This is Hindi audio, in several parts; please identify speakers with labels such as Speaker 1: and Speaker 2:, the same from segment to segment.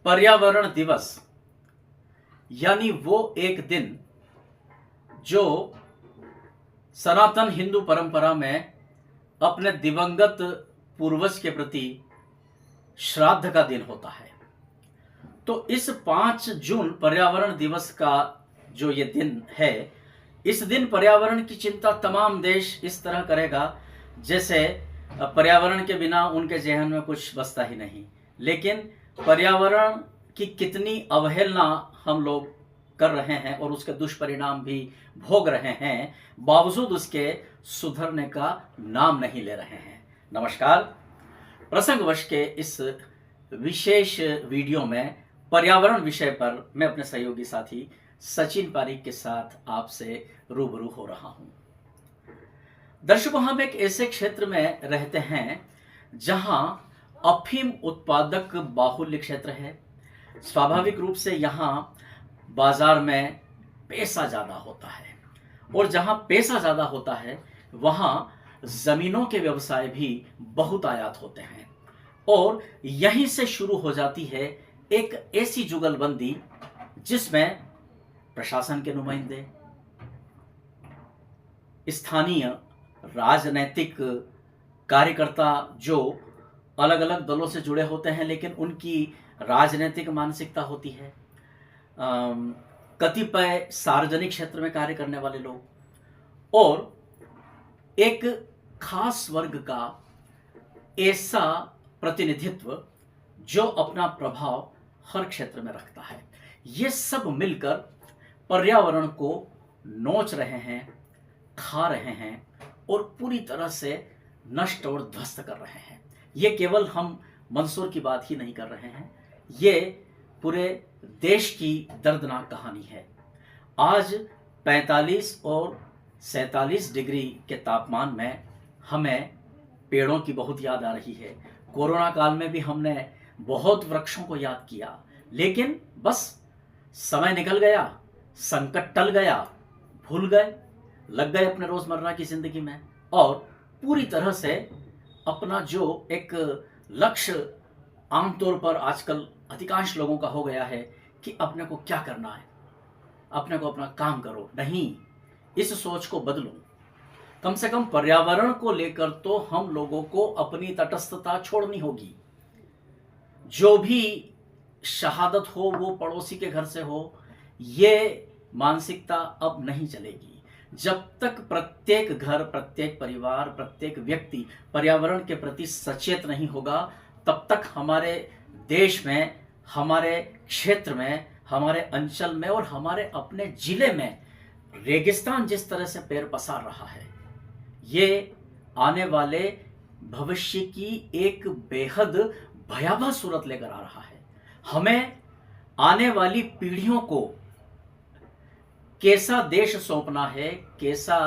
Speaker 1: पर्यावरण दिवस यानी वो एक दिन जो सनातन हिंदू परंपरा में अपने दिवंगत पूर्वज के प्रति श्राद्ध का दिन होता है। तो इस 5 जून पर्यावरण दिवस का जो ये दिन है, इस दिन पर्यावरण की चिंता तमाम देश इस तरह करेगा जैसे पर्यावरण के बिना उनके जेहन में कुछ बसता ही नहीं। लेकिन पर्यावरण की कितनी अवहेलना हम लोग कर रहे हैं और उसके दुष्परिणाम भी भोग रहे हैं, बावजूद उसके सुधरने का नाम नहीं ले रहे हैं। नमस्कार, प्रसंगवश के इस विशेष वीडियो में पर्यावरण विषय पर मैं अपने सहयोगी साथी सचिन पारीक के साथ आपसे रूबरू हो रहा हूं। दर्शकों, हम एक ऐसे क्षेत्र में रहते हैं जहां अफीम उत्पादक बाहुल्य क्षेत्र है। स्वाभाविक रूप से यहां बाजार में पैसा ज्यादा होता है और जहां पैसा ज्यादा होता है वहां जमीनों के व्यवसाय भी बहुत आयात होते हैं और यहीं से शुरू हो जाती है एक ऐसी जुगलबंदी जिसमें प्रशासन के नुमाइंदे, स्थानीय राजनैतिक कार्यकर्ता जो अलग अलग दलों से जुड़े होते हैं लेकिन उनकी राजनीतिक मानसिकता होती है, कतिपय सार्वजनिक क्षेत्र में कार्य करने वाले लोग और एक खास वर्ग का ऐसा प्रतिनिधित्व जो अपना प्रभाव हर क्षेत्र में रखता है। ये सब मिलकर पर्यावरण को नोच रहे हैं, खा रहे हैं और पूरी तरह से नष्ट और ध्वस्त कर रहे हैं। ये केवल हम मंदसौर की बात ही नहीं कर रहे हैं, ये पूरे देश की दर्दनाक कहानी है। आज 45 और 47 डिग्री के तापमान में हमें पेड़ों की बहुत याद आ रही है। कोरोना काल में भी हमने बहुत वृक्षों को याद किया, लेकिन बस समय निकल गया, संकट टल गया, भूल गए, लग गए अपने रोजमर्रा की जिंदगी में और पूरी तरह से अपना जो एक लक्ष्य आमतौर पर आजकल अधिकांश लोगों का हो गया है कि अपने को क्या करना है, अपने को अपना काम करो। नहीं, इस सोच को बदलो। कम से कम पर्यावरण को लेकर तो हम लोगों को अपनी तटस्थता छोड़नी होगी। जो भी शहादत हो वो पड़ोसी के घर से हो, ये मानसिकता अब नहीं चलेगी। जब तक प्रत्येक घर, प्रत्येक परिवार, प्रत्येक व्यक्ति पर्यावरण के प्रति सचेत नहीं होगा, तब तक हमारे देश में, हमारे क्षेत्र में, हमारे अंचल में और हमारे अपने जिले में रेगिस्तान जिस तरह से पैर पसार रहा है, ये आने वाले भविष्य की एक बेहद भयावह सूरत लेकर आ रहा है। हमें आने वाली पीढ़ियों को कैसा देश सौंपना है, कैसा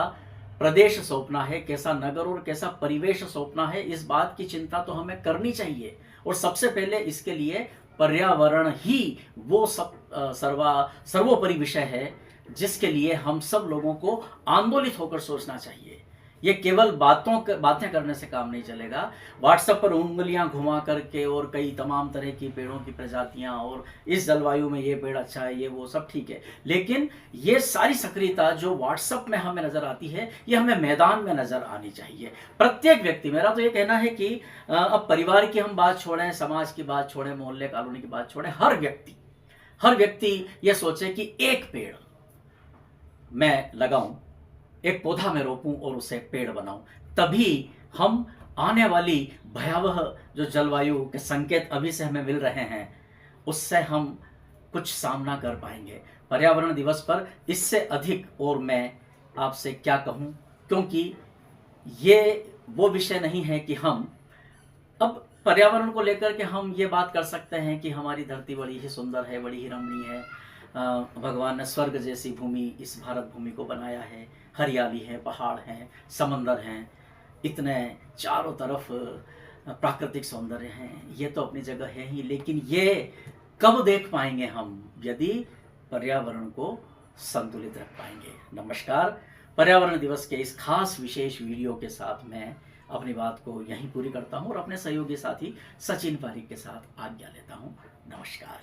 Speaker 1: प्रदेश सौंपना है, कैसा नगर और कैसा परिवेश सौंपना है, इस बात की चिंता तो हमें करनी चाहिए। और सबसे पहले इसके लिए पर्यावरण ही वो सर्वोपरि विषय है जिसके लिए हम सब लोगों को आंदोलित होकर सोचना चाहिए। ये केवल बातें करने से काम नहीं चलेगा। व्हाट्सएप पर उंगलियां घुमा करके और कई तमाम तरह की पेड़ों की प्रजातियां और इस जलवायु में ये पेड़ अच्छा है, ये वो सब ठीक है, लेकिन ये सारी सक्रियता जो व्हाट्सएप में हमें नजर आती है, ये हमें मैदान में नजर आनी चाहिए। प्रत्येक व्यक्ति, मेरा तो ये कहना है कि अब परिवार की हम बात छोड़ें, समाज की बात छोड़ें, मोहल्ले कॉलोनी की बात छोड़ें, हर व्यक्ति ये सोचे कि एक पेड़ मैं लगाऊं, एक पौधा में रोपूं और उसे पेड़ बनाऊं, तभी हम आने वाली भयावह जो जलवायु के संकेत अभी से हमें मिल रहे हैं उससे हम कुछ सामना कर पाएंगे। पर्यावरण दिवस पर इससे अधिक और मैं आपसे क्या कहूं, क्योंकि ये वो विषय नहीं है कि हम अब पर्यावरण को लेकर के हम ये बात कर सकते हैं कि हमारी धरती बड़ी ही सुंदर है, बड़ी ही रमणीय है, भगवान ने स्वर्ग जैसी भूमि, इस भारत भूमि को बनाया है, हरियाली है, पहाड़ हैं, समंदर हैं, इतने चारों तरफ प्राकृतिक सौंदर्य हैं। ये तो अपनी जगह है ही, लेकिन ये कब देख पाएंगे हम यदि पर्यावरण को संतुलित रख पाएंगे। नमस्कार, पर्यावरण दिवस के इस खास विशेष वीडियो के साथ मैं अपनी बात को यहीं पूरी करता हूं और अपने सहयोगी साथी सचिन पारीक के साथ आज्ञा लेता हूं। नमस्कार।